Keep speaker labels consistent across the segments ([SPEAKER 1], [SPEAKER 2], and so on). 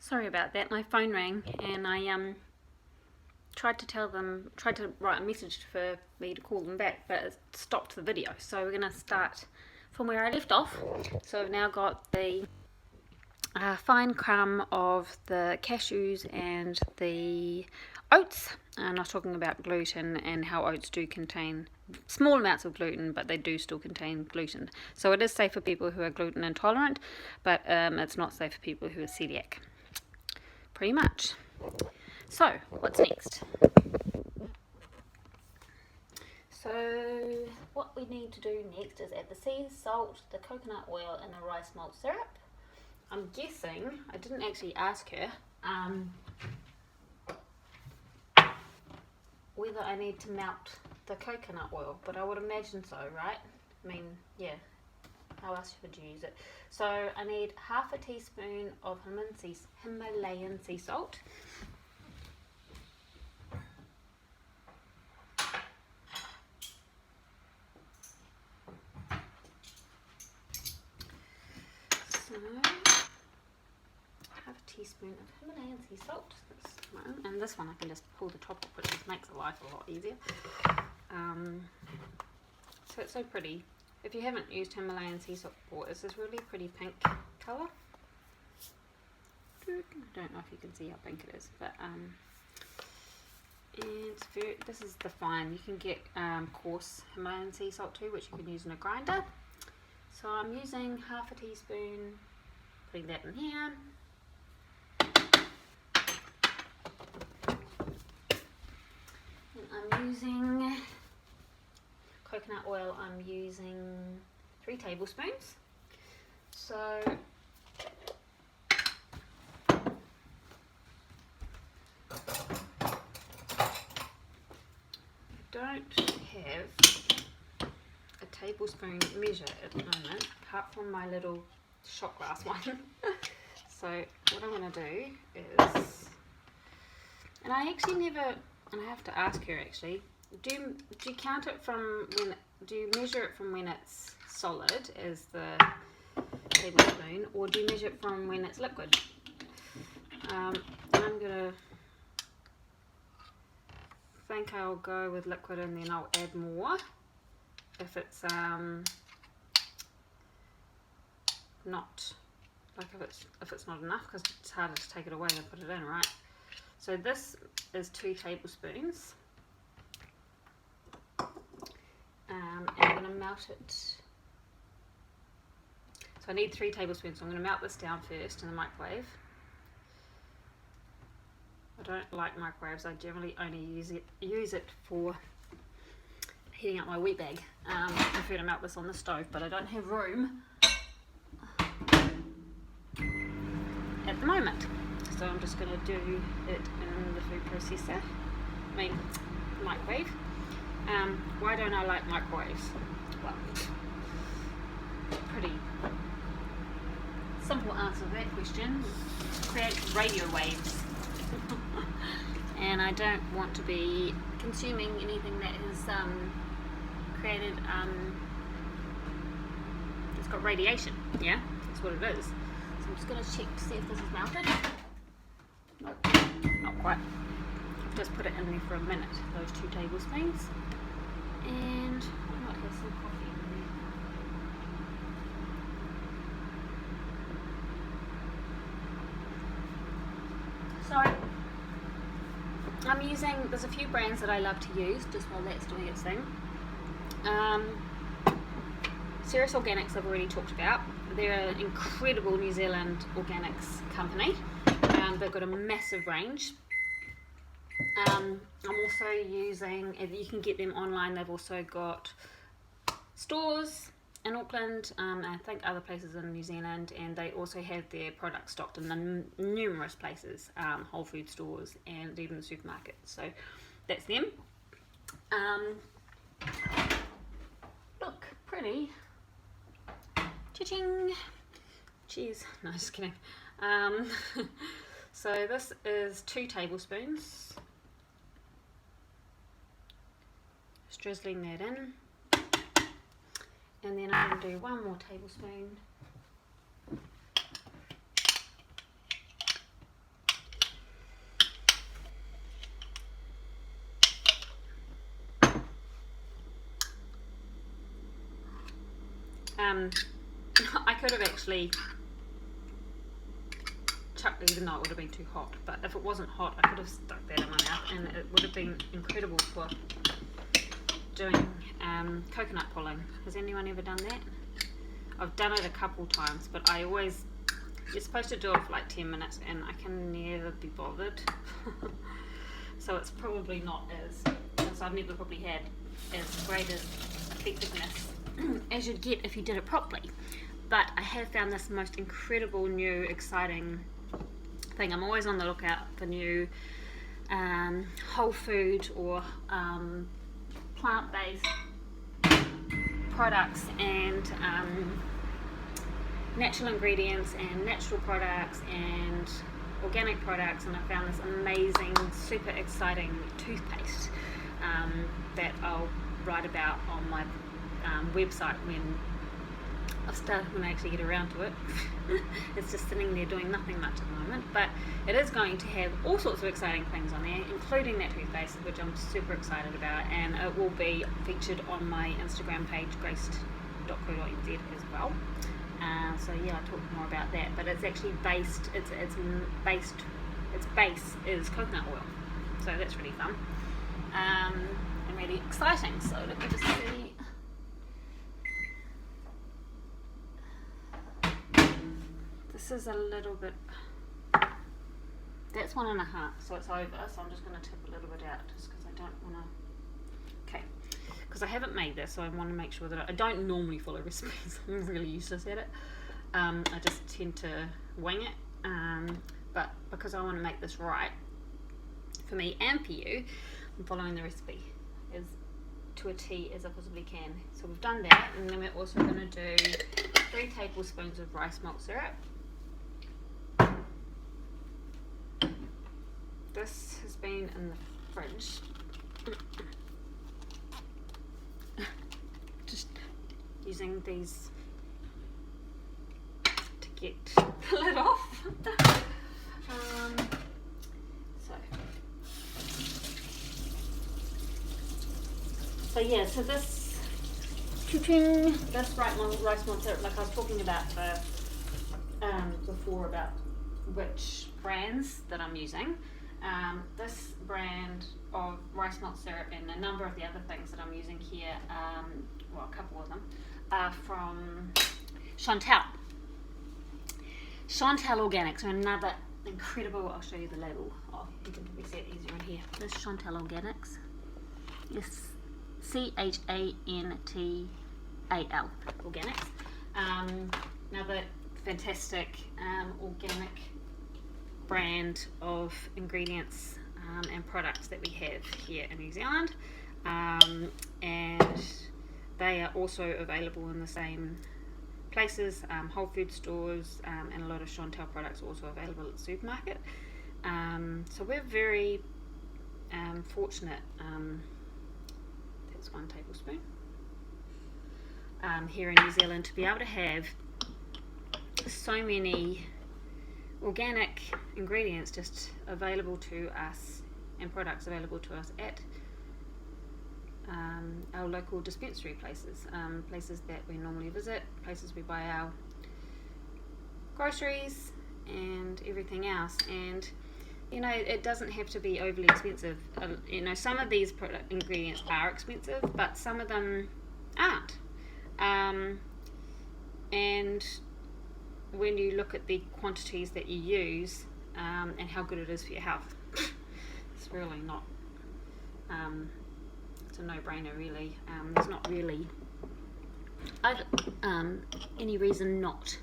[SPEAKER 1] Sorry about that, my phone rang and I tried to write a message for me to call them back, but it stopped the video. So we're going to start from where I left off. So I've now got the fine crumb of the cashews and the oats. I'm not talking about gluten and how oats do contain small amounts of gluten, but they do still contain gluten. So it is safe for people who are gluten intolerant, but it's not safe for people who are celiac. Pretty much. So, what's next? So, what we need to do next is add the sea salt, the coconut oil, and the rice malt syrup. I'm guessing, I didn't actually ask her, whether I need to melt the coconut oil, but I would imagine so, right? I mean, yeah, how else would you use it? So I need half a teaspoon of Himalayan sea salt. So, half a teaspoon of Himalayan sea salt. And this one I can just pull the top off, which just makes life a lot easier. So it's so pretty. If you haven't used Himalayan sea salt before, it's this really pretty pink colour. I don't know if you can see how pink it is, but and this is the fine. You can get coarse Himalayan sea salt too, which you can use in a grinder. So I'm using half a teaspoon, putting that in here. And I'm using coconut oil. I'm using 3 tablespoons. So don't have a tablespoon measure at the moment, apart from my little shot glass one. So what I'm going to do is, and I actually never, and I have to ask her actually, do you count it from when, do you measure it from when it's solid as the tablespoon, or do you measure it from when it's liquid? I'm going to think I'll go with liquid and then I'll add more if it's not, like if it's not enough, because it's harder to take it away than put it in, right? So this is 2 tablespoons. And I'm going to melt it. So I need 3 tablespoons, so I'm going to melt this down first in the microwave. I don't like microwaves. I generally only use it for heating up my wheat bag. I prefer to melt this on the stove, but I don't have room at the moment. So I'm just going to do it in the food processor, microwave. Why don't I like microwaves? Well, pretty simple answer to that question. Create radio waves. And I don't want to be consuming anything that is created, it's got radiation, yeah? That's what it is. So I'm just going to check to see if this is melted. Nope, not quite. I've just put it in there for a minute, those 2 tablespoons. And I might have some coffee in there. So I'm using, there's a few brands that I love to use just while that's doing its thing. Ceres Organics I've already talked about. They're an incredible New Zealand organics company. They've got a massive range. I'm also using, you can get them online, they've also got stores in Auckland, I think other places in New Zealand, and they also have their products stocked in the numerous places, Whole Food stores and even the supermarkets. So that's them. Look pretty. Cha-ching! Cheers. No, just kidding. So this is 2 tablespoons. Just drizzling that in. And then I'm going to do 1 more tablespoon. I could have actually chucked, even though it would have been too hot, but if it wasn't hot I could have stuck that in my mouth and it would have been incredible for doing coconut pulling. Has anyone ever done that? I've done it a couple times, but I always, you're supposed to do it for like 10 minutes and I can never be bothered. So it's probably not as I've never probably had as great as effectiveness as you'd get if you did it properly. But I have found this most incredible new exciting thing. I'm always on the lookout for new whole food or plant-based products and natural ingredients and natural products and organic products, and I found this amazing, super exciting toothpaste that I'll write about on my website when I actually get around to it. It's just sitting there doing nothing much at the moment, but it is going to have all sorts of exciting things on there, including that toothpaste, which I'm super excited about, and it will be featured on my Instagram page, graced.co.nz as well. So yeah, I'll talk more about that, but it's actually based, its base is coconut oil, so that's really fun and really exciting. So let me just see. This is a little bit, that's 1.5, so it's over, so I'm just going to tip a little bit out just because I don't want to, okay, because I haven't made this, so I want to make sure that I don't normally follow recipes. I'm really useless at it. I just tend to wing it, but because I want to make this right for me and for you, I'm following the recipe as to a T as I possibly can. So we've done that, and then we're also going to do 3 tablespoons of rice malt syrup. This has been in the fridge. Just using these to get the lid off. So yeah, so this rice malt syrup, like I was talking about before about which brands that I'm using. This brand of rice malt syrup and a number of the other things that I'm using here, well, a couple of them, are from Chantal. Chantal Organics are another incredible, I'll show you the label. Oh, you can probably see it easier in here. This is Chantal Organics. Yes, Chantal Organics. Another fantastic organic brand of ingredients and products that we have here in New Zealand, and they are also available in the same places, Whole Food stores, and a lot of Chantal products are also available at the supermarket. So we're very fortunate. That's 1 tablespoon here in New Zealand to be able to have so many organic ingredients just available to us and products available to us at our local dispensary places, places that we normally visit, places we buy our groceries and everything else. And you know, it doesn't have to be overly expensive. You know, some of these ingredients are expensive, but some of them aren't. And when you look at the quantities that you use and how good it is for your health, it's really not, it's a no-brainer really. There's not really any reason not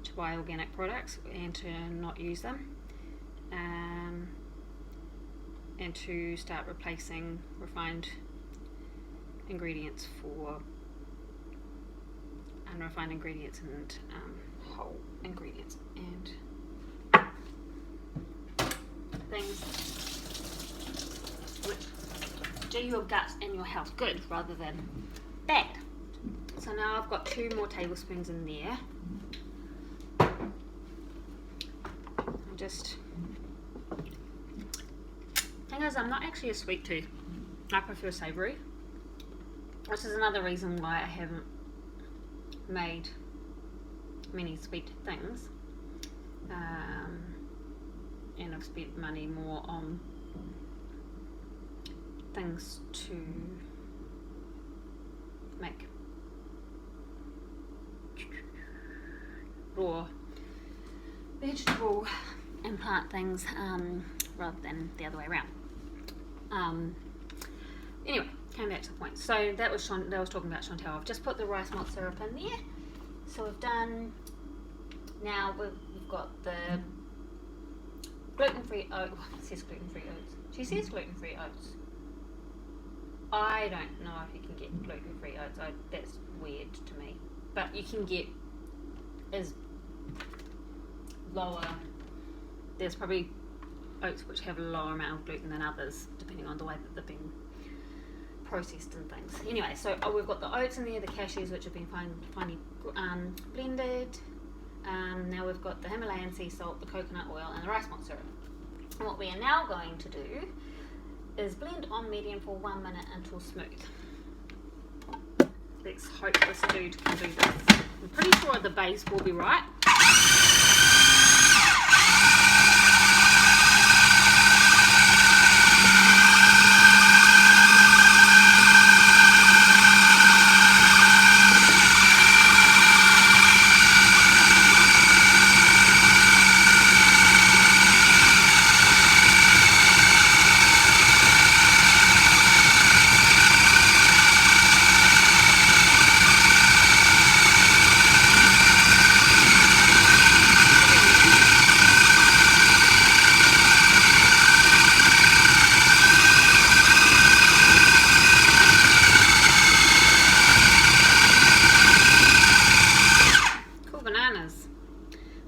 [SPEAKER 1] to buy organic products and to not use them, and to start replacing refined ingredients for unrefined ingredients and whole ingredients and things which do your gut and your health good rather than bad. So now I've got 2 more tablespoons in there. I'm just, thing is, I'm not actually a sweet tooth. I prefer savoury, which is another reason why I haven't made many sweet things, and I've spent money more on things to make raw vegetable and plant things, rather than the other way around. Anyway, came back to the point. So that was talking about Chantel. I've just put the rice malt syrup in there. So we've done. Now we've got the gluten-free oat. Oh, it says gluten-free oats. She says gluten-free oats. I don't know if you can get gluten-free oats. That's weird to me. But you can get lower. There's probably oats which have a lower amount of gluten than others, depending on the way that they've been processed and things. Anyway, so we've got the oats in there, the cashews which have been finely blended. Now we've got the Himalayan sea salt, the coconut oil, and the rice malt syrup. And what we are now going to do is blend on medium for 1 minute until smooth. Let's hope this dude can do this. I'm pretty sure the base will be right.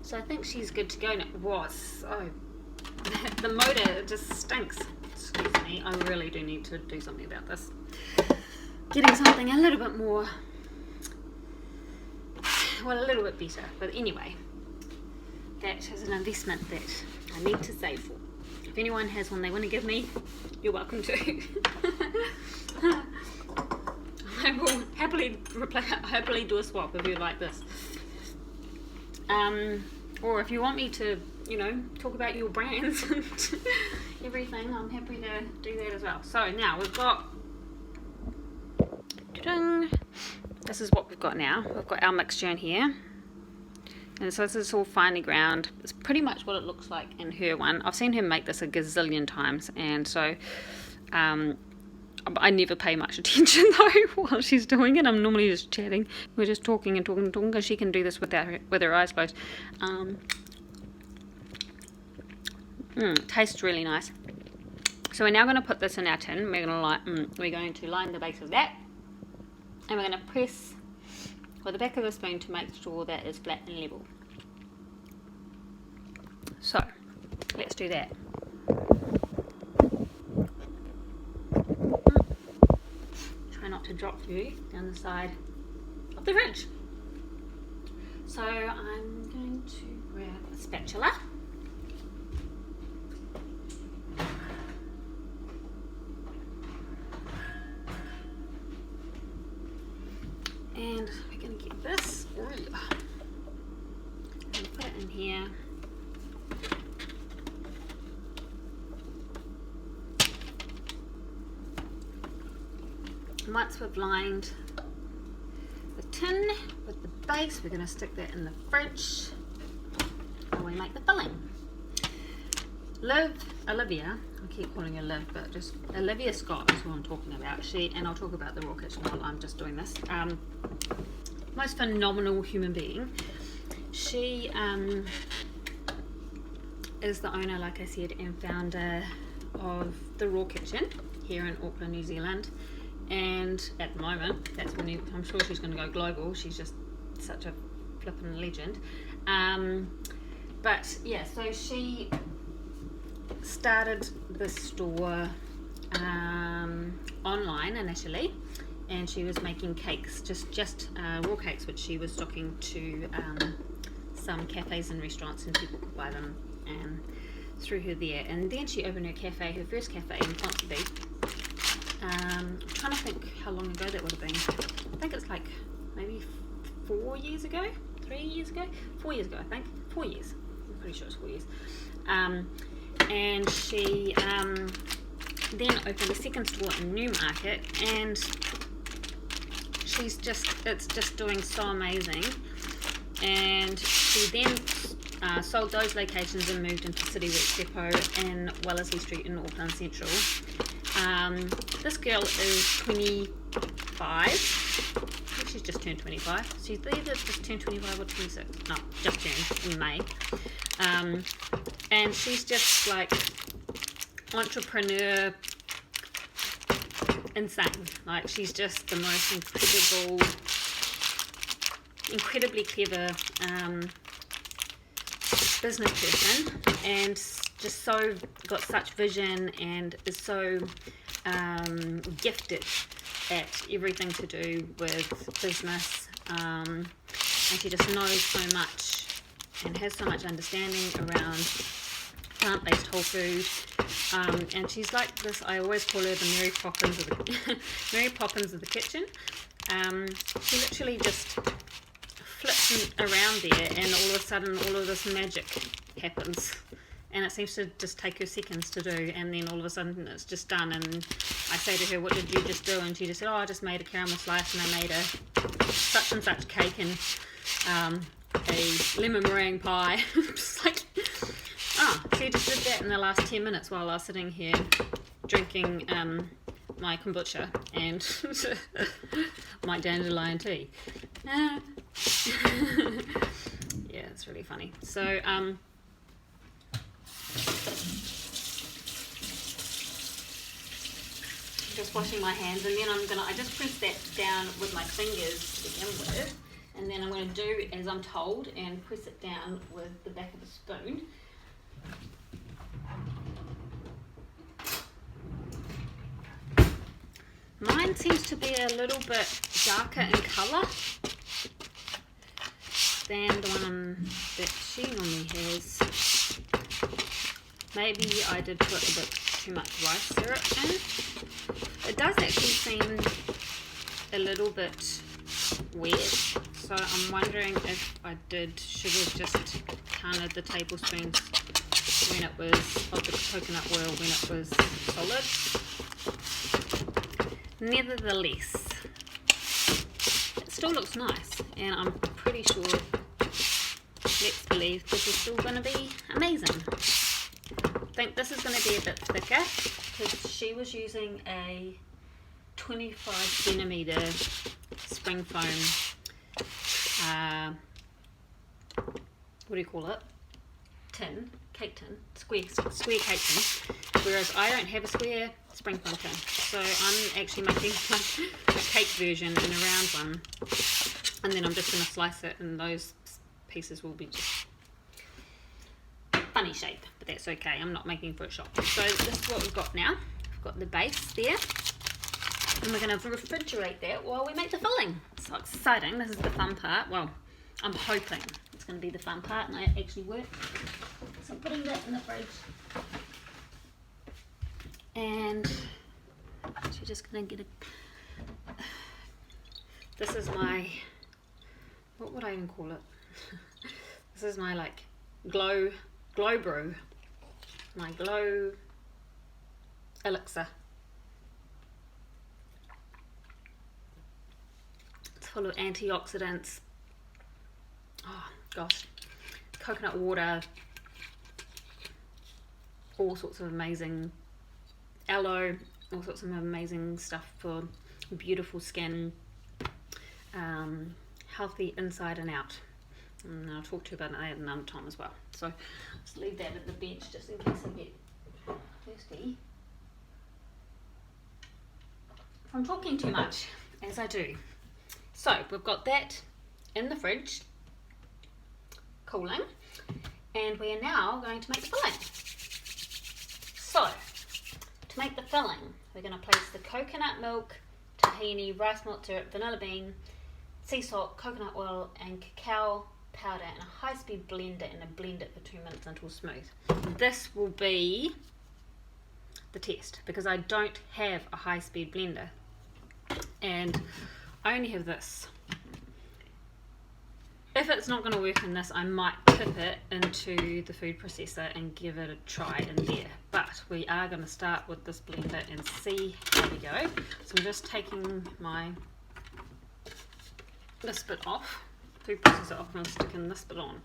[SPEAKER 1] So I think she's good to go now. The motor just stinks. Excuse me, I really do need to do something about this. Getting something a little bit more, well, a little bit better. But anyway, that is an investment that I need to save for. If anyone has one they want to give me, you're welcome to. I will happily do a swap if you like this. Or if you want me to, talk about your brands and everything, I'm happy to do that as well. So now we've got, this is what we've got now. We've got our mixture in here. And so this is all finely ground. It's pretty much what it looks like in her one. I've seen her make this a gazillion times, and so I never pay much attention though while she's doing it. I'm normally just chatting. We're just talking and talking because she can do this with her eyes closed. Tastes really nice. So we're now going to put this in our tin. We're going to line the base of that, and we're going to press with the back of the spoon to make sure that it's flat and level. So let's do that. Try not to drop you down the side of the fridge. So I'm going to grab a spatula. And we're going to get this and put it in here. And once we've lined the tin with the base, we're going to stick that in the fridge while we make the filling. Olivia, I keep calling her Liv, but just Olivia Scott is who I'm talking about. And I'll talk about the Raw Kitchen while I'm just doing this. Most phenomenal human being. She is the owner, like I said, and founder of the Raw Kitchen here in Auckland, New Zealand. And at the moment, I'm sure she's going to go global. She's just such a flippin' legend. But yeah, so she started the store online initially, and she was making cakes, just raw cakes, which she was stocking to some cafes and restaurants, and people could buy them through her there. And then she opened her first cafe in Ponsonby. I'm trying to think how long ago that would have been. I think it's like maybe 4 years ago, 3 years ago, 4 years ago, I think. 4 years. I'm pretty sure it's 4 years. And she then opened a second store in Newmarket, and it's just doing so amazing. And she then sold those locations and moved into City Works Depot in Wellesley Street in Auckland Central. This girl is 25. I think she's just turned 25. She's either just turned 25 or 26. No, just turned in May. And she's just like entrepreneur insane. Like, she's just the most incredibly clever business person, and just so got such vision, and is so gifted at everything to do with business, and she just knows so much and has so much understanding around plant-based whole food, and she's like this. I always call her the Mary Poppins of the Mary Poppins of the kitchen. She literally just flips around there, and all of a sudden all of this magic happens, and it seems to just take her seconds to do, and then all of a sudden it's just done. And I say to her, "What did you just do?" And she just said, "Oh, I just made a caramel slice, and I made a such and such cake, and a lemon meringue pie." Just like, she just did that in the last 10 minutes while I was sitting here drinking my kombucha and my dandelion tea. Yeah, it's really funny. So just washing my hands, and then I just press that down with my fingers to begin with, and then I'm going to do as I'm told and press it down with the back of a spoon. Mine seems to be a little bit darker in colour than the one that she normally has. Maybe I did put a bit too much rice syrup in. It does actually seem a little bit wet, so I'm wondering if I should have just counted the tablespoons when it was of the coconut oil when it was solid. Nevertheless, it still looks nice, and I'm pretty sure, let's believe, this is still going to be amazing. I think this is going to be a bit thicker because she was using a 25 centimeter spring foam, what do you call it? Cake tin, square cake tin, whereas I don't have a square spring foam tin, so I'm actually making a cake version in a round one, and then I'm just going to slice it, and those pieces will be just funny shape, but that's okay. I'm not making fruit shop. So this is what we've got now. We've got the base there, and we're going to refrigerate that while we make the filling. So exciting. This is the fun part. Well, I'm hoping it's going to be the fun part and it actually works. So I'm putting that in the fridge, and she's just going to get a, this is my, what would I even call it? This is my like glow brew, my glow elixir. It's full of antioxidants. Oh gosh, coconut water, all sorts of amazing aloe, all sorts of amazing stuff for beautiful skin, healthy inside and out. And I'll talk to you about that another time as well. So just leave that at the bench just in case I get thirsty from talking too much, as I do. So we've got that in the fridge, cooling, and we are now going to make the filling. So to make the filling, we're going to place the coconut milk, tahini, rice malt syrup, vanilla bean, sea salt, coconut oil, and cacao powder in a high-speed blender and blend it for 2 minutes until smooth. This will be the test because I don't have a high-speed blender and I only have this. if it's not going to work in this, I might tip it into the food processor and give it a try in there. But we are going to start with this blender and see how we go. So I'm just taking this bit off, food processor off, and I'm sticking this bit on.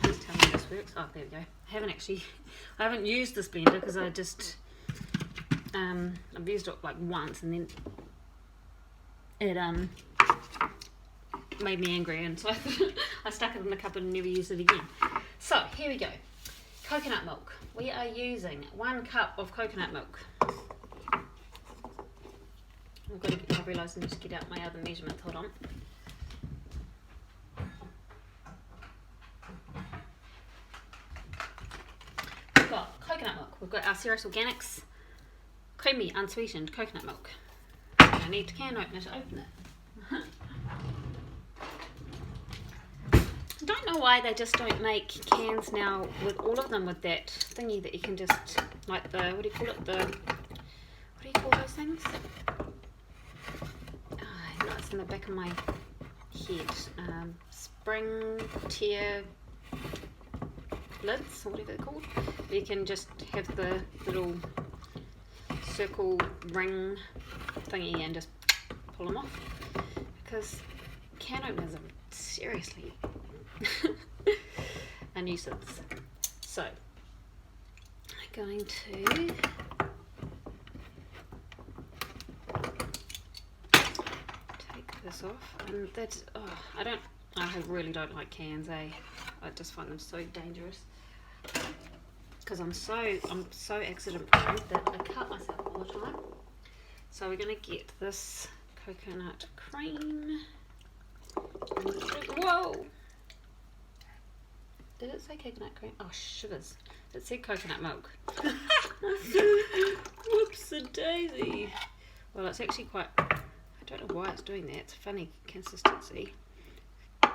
[SPEAKER 1] Just tell me this works. Oh, there we go. I haven't used this blender because I just I've used it like once and then it made me angry, and so I stuck it in the cupboard and never used it again. So here we go. Coconut milk. We are using 1 cup of coconut milk. I realised I need to get out my other measurements. Hold on. We've got coconut milk. We've got our Ceres Organics creamy unsweetened coconut milk. I need a can opener to open it. I don't know why they just don't make cans now with all of them with that thingy that you can just, like the, what do you call it, what do you call those things? No, it's in the back of my head. Spring tier lids, or whatever they're called. You can just have the little circle ring thingy and just pull them off, because can openers are seriously a nuisance. So I'm going to take this off, and that's I really don't like cans, I just find them so dangerous because I'm so accident prone that I cut myself all the time. So we're going to get this coconut cream. Whoa! Did it say coconut cream? Oh, shivers. It said coconut milk. Whoops-a-daisy. Well, it's actually quite, I don't know why it's doing that. It's a funny consistency. I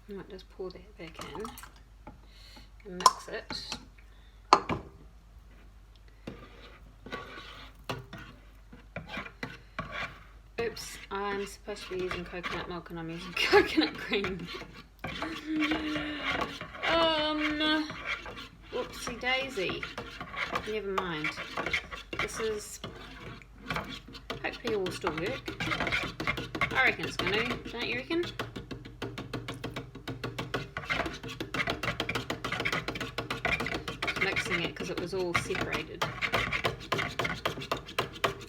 [SPEAKER 1] might just pour that back in and mix it. Oops, I'm supposed to be using coconut milk and I'm using coconut cream. Whoopsie daisy. Never mind. This is, hopefully it will still work. I reckon it's going to, don't you reckon? Mixing it because it was all separated.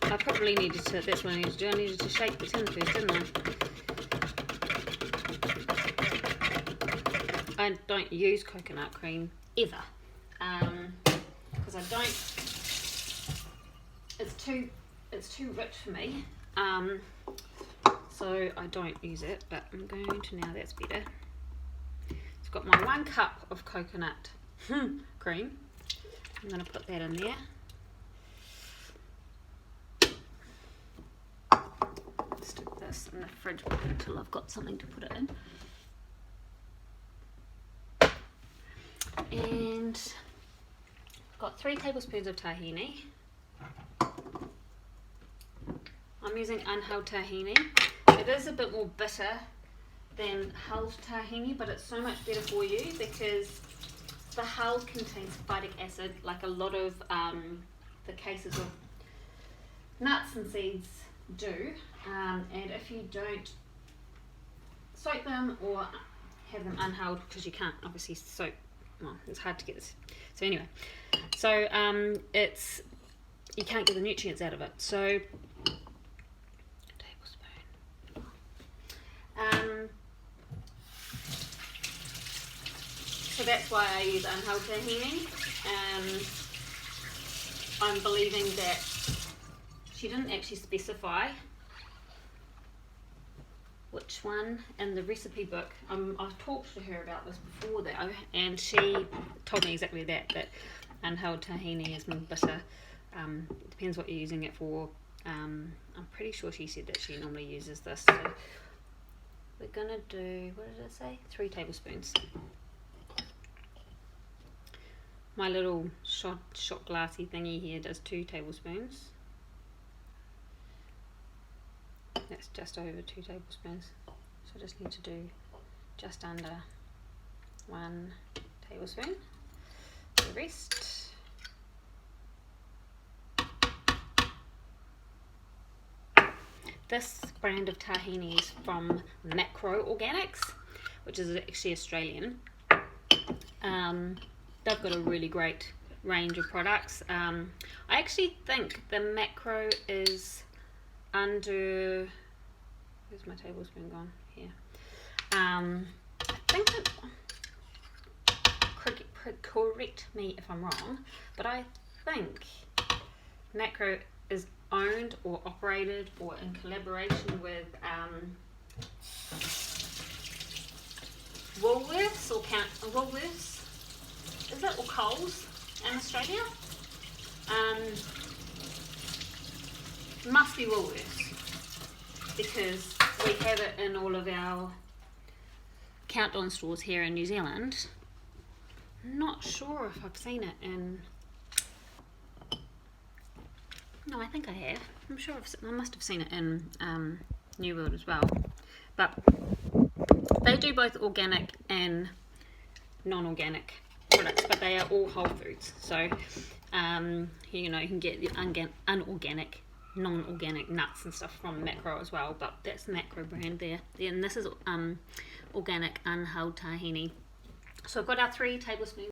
[SPEAKER 1] I probably needed to, that's what I needed to do, I needed to shake the tin first, didn't I? I don't use coconut cream ever, because I don't, it's too rich for me, so I don't use it, but I'm going to now, that's better. It's got my 1 cup of coconut cream, I'm going to put that in there. Stick this in the fridge until I've got something to put it in. And I've got 3 tablespoons of tahini. I'm using unhulled tahini. It is a bit more bitter than hulled tahini, but it's so much better for you because the hulled contains phytic acid, like a lot of the cases of nuts and seeds do. And if you don't soak them or have them unhulled, because you can't obviously soak, well, it's hard to get this. So anyway, so it's, you can't get the nutrients out of it. So a tablespoon. So that's why I use unhulled tahini. I'm believing that she didn't actually specify which one in the recipe book. I've talked to her about this before though, and she told me exactly that unhulled tahini is more bitter. Depends what you're using it for. I'm pretty sure she said that she normally uses this. So we're gonna do, what did it say? 3 tablespoons. My little shot glassy thingy here does 2 tablespoons. That's just over 2 tablespoons. So I just need to do just under 1 tablespoon. The rest. This brand of tahini is from Macro Organics, which is actually Australian. They've got a really great range of products. I actually think the Macro is under, where's my tablespoon gone? Here. I think that, correct me if I'm wrong, but I think Macro is owned or operated or in collaboration with Woolworths or Woolworths, is it, or Coles in Australia? Must be Woolworths, because we have it in all of our Countdown stores here in New Zealand. Not sure if I've seen it in, no, I think I have. I'm sure I must have seen it in New World as well. But they do both organic and non-organic products, but they are all whole foods. So, you know, you can get the unorganic, non-organic nuts and stuff from Macro as well. But that's the Macro brand there. And this is organic unhulled tahini. So I've got our 3 tablespoons